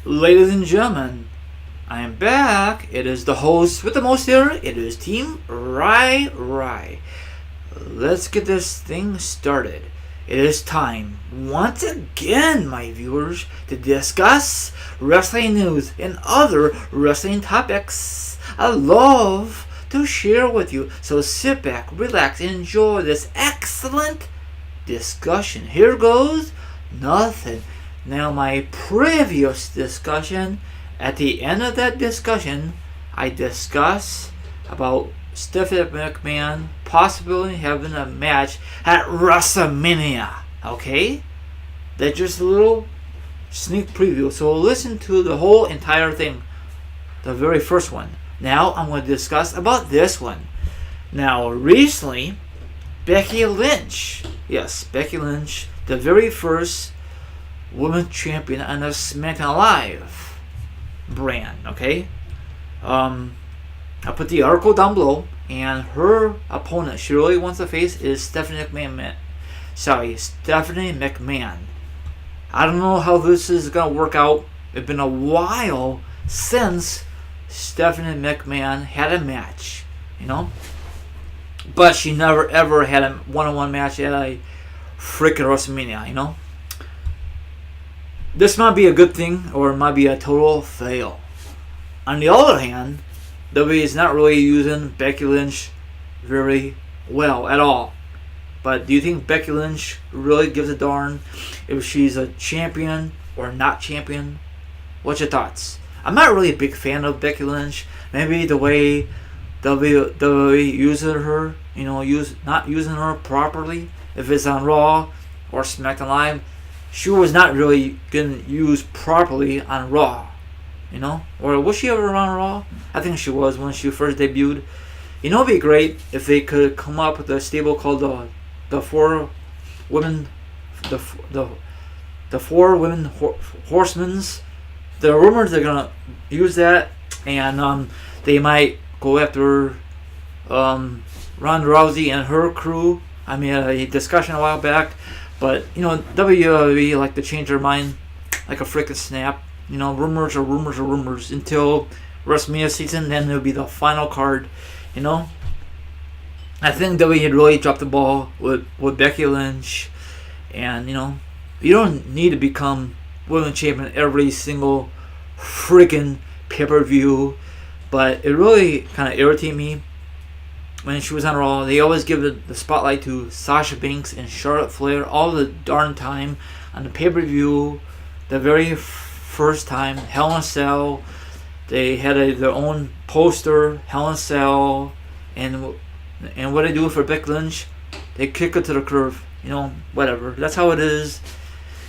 Ladies and gentlemen, I am back. It is the host with the most here. It is Team Ryry. Let's get this thing started. It is time, once again, my viewers, to discuss wrestling news and other wrestling topics I love to share with you. So sit back, relax, and enjoy this excellent discussion. Here goes nothing. Now, my previous discussion, at the end of that discussion, I discuss about Stephanie McMahon possibly having a match at WrestleMania. Okay? That's just a little sneak preview. So listen to the whole entire thing. The very first one. Now I'm going to discuss about this one. Now, recently, Becky Lynch. Yes, Becky Lynch, the very first women's champion on the SmackDown Live brand. Okay? I'll put the article down below, and her opponent she really wants to face is Stephanie McMahon. Stephanie McMahon. I don't know how this is going to work out. It's been a while since Stephanie McMahon had a match, but she never ever had a one-on-one match at a freaking WrestleMania, This might be a good thing, or it might be a total fail. On the other hand, WWE is not really using Becky Lynch very well at all. But do you think Becky Lynch really gives a darn if she's a champion or not champion? What's your thoughts? I'm not really a big fan of Becky Lynch. Maybe the way WWE uses her, not using her properly. If it's on Raw or SmackDown Live, she was not really getting used properly on Raw. Or was she ever on Raw? I think she was when she first debuted. It'd be great if they could come up with a stable called the Four Women, the Four Women Horsemen's. The rumors they're gonna use that, and they might go after Ronda Rousey and her crew. I mean, a discussion a while back, but WWE like to change their mind like a freaking snap. Rumors are rumors are rumors until WrestleMania season. Then it'll be the final card. I think WWE had really dropped the ball with Becky Lynch, and you don't need to become women's champion every single freaking pay-per-view. But it really kind of irritated me when she was on Raw. They always give the spotlight to Sasha Banks and Charlotte Flair all the darn time on the pay-per-view. The very first time, Hell in a Cell, they had their own poster, Hell in a Cell, and what they do for Becky Lynch, they kick it to the curb. Whatever. That's how it is.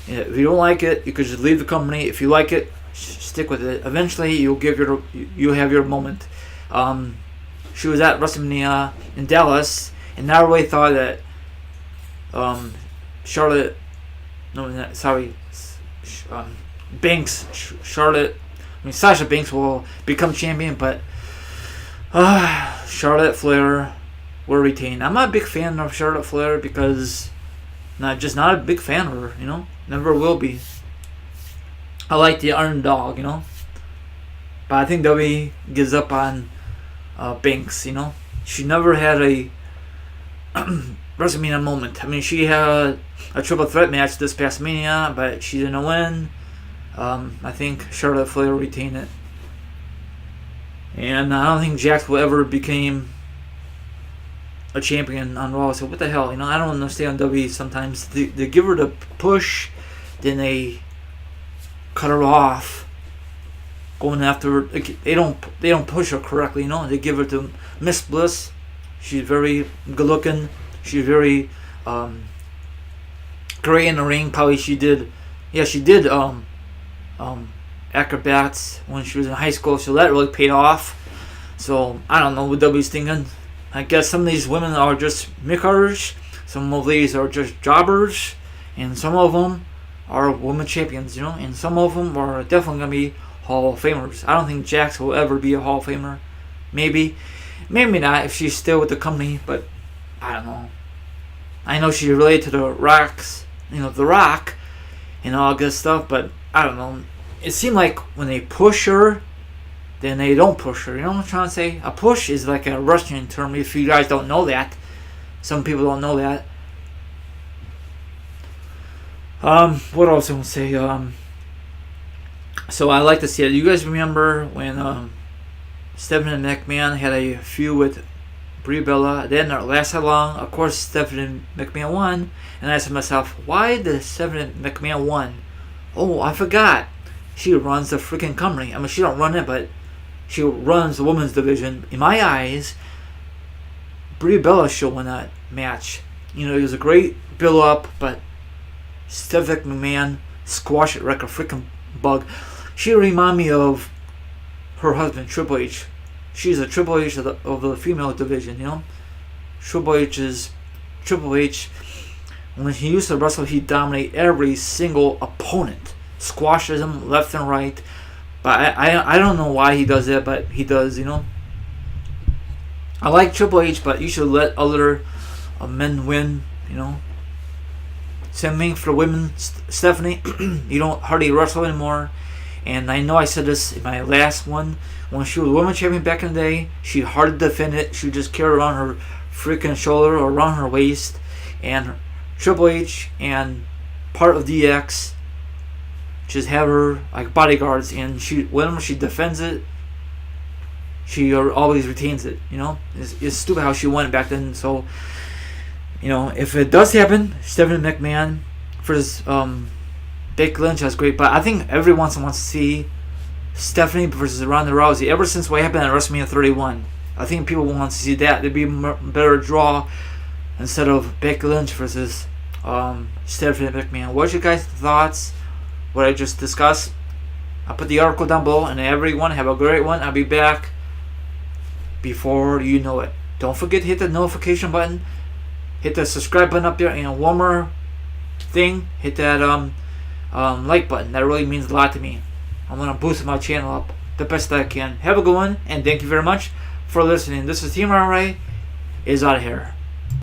If you don't like it, you could just leave the company. If you like it, stick with it. Eventually, you'll have your moment. She was at WrestleMania in Dallas, and I really thought that Sasha Banks will become champion, but Charlotte Flair will retain. I'm not a big fan of Charlotte Flair because not a big fan of her, never will be. I like the underdog, but I think WWE gives up on Banks, She never had a WrestleMania moment. I mean, she had a triple threat match this past Mania, but she didn't win. I think Charlotte Flair retained it. And I don't think Jax will ever become a champion on Raw. So what the hell, I don't understand WWE sometimes. They give her the push, then they cut her off. Going after her, they don't push her correctly. They give her to Miss Bliss. She's very good looking. She's very great in the ring. Probably she did acrobats when she was in high school, so that really paid off. So I don't know what WWE's thinking. I guess some of these women are just mickers, some of these are just jobbers, and some of them are women champions, and some of them are definitely going to be Hall of Famers. I don't think Jax will ever be a Hall of Famer. Maybe not if she's still with the company, but I don't know. I know she's related to the Rocks, The Rock, and all good stuff, but I don't know. it seemed like when they push her, then they don't push her. You know what I'm trying to say? A push is like a wrestling term. If you guys don't know that, some people don't know that. What else I want to say? So I like to see it. You guys remember when Stephanie McMahon had a feud with Brie Bella? It didn't last that long. Of course, Stephanie McMahon won, and I asked myself, why did Stephanie McMahon won? Oh, I forgot. She runs the freaking company. I mean, she don't run it, but she runs the women's division. In my eyes, Brie Bella should win that match. You know, it was a great build-up, but Stephanie McMahon squashed it like a freaking bug. She reminded me of her husband, Triple H. She's a Triple H of the female division, you know? Triple H is Triple H. When he used to wrestle, he dominated every single opponent. Squashes them left and right. But I don't know why he does that, but he does, you know? I like Triple H, but you should let other men win, you know? Same thing for women. Stephanie, you don't hardly wrestle anymore. And I know I said this in my last one. When she was women's champion back in the day, she hardly defended it. She would just carry around her freaking shoulder or around her waist. And Triple H and part of DX just have her like bodyguards. And whenever she defends it, she always retains it. You know, it's stupid how she won it back then. So, you know, if it does happen, Stephanie McMahon versus Becky Lynch, that's great. But I think everyone wants to see Stephanie versus Ronda Rousey. Ever since what happened at WrestleMania 31, I think people want to see that. There'd be a better draw instead of Becky Lynch versus Stephanie McMahon. What's your guys' thoughts? What I just discussed? I'll put the article down below, and everyone have a great one. I'll be back before you know it. Don't forget to hit the notification button. Hit the subscribe button up there, and one more thing, hit that like button. That really means a lot to me. I'm gonna boost my channel up the best I can. Have a good one, and thank you very much for listening. This is teamryry is out of here.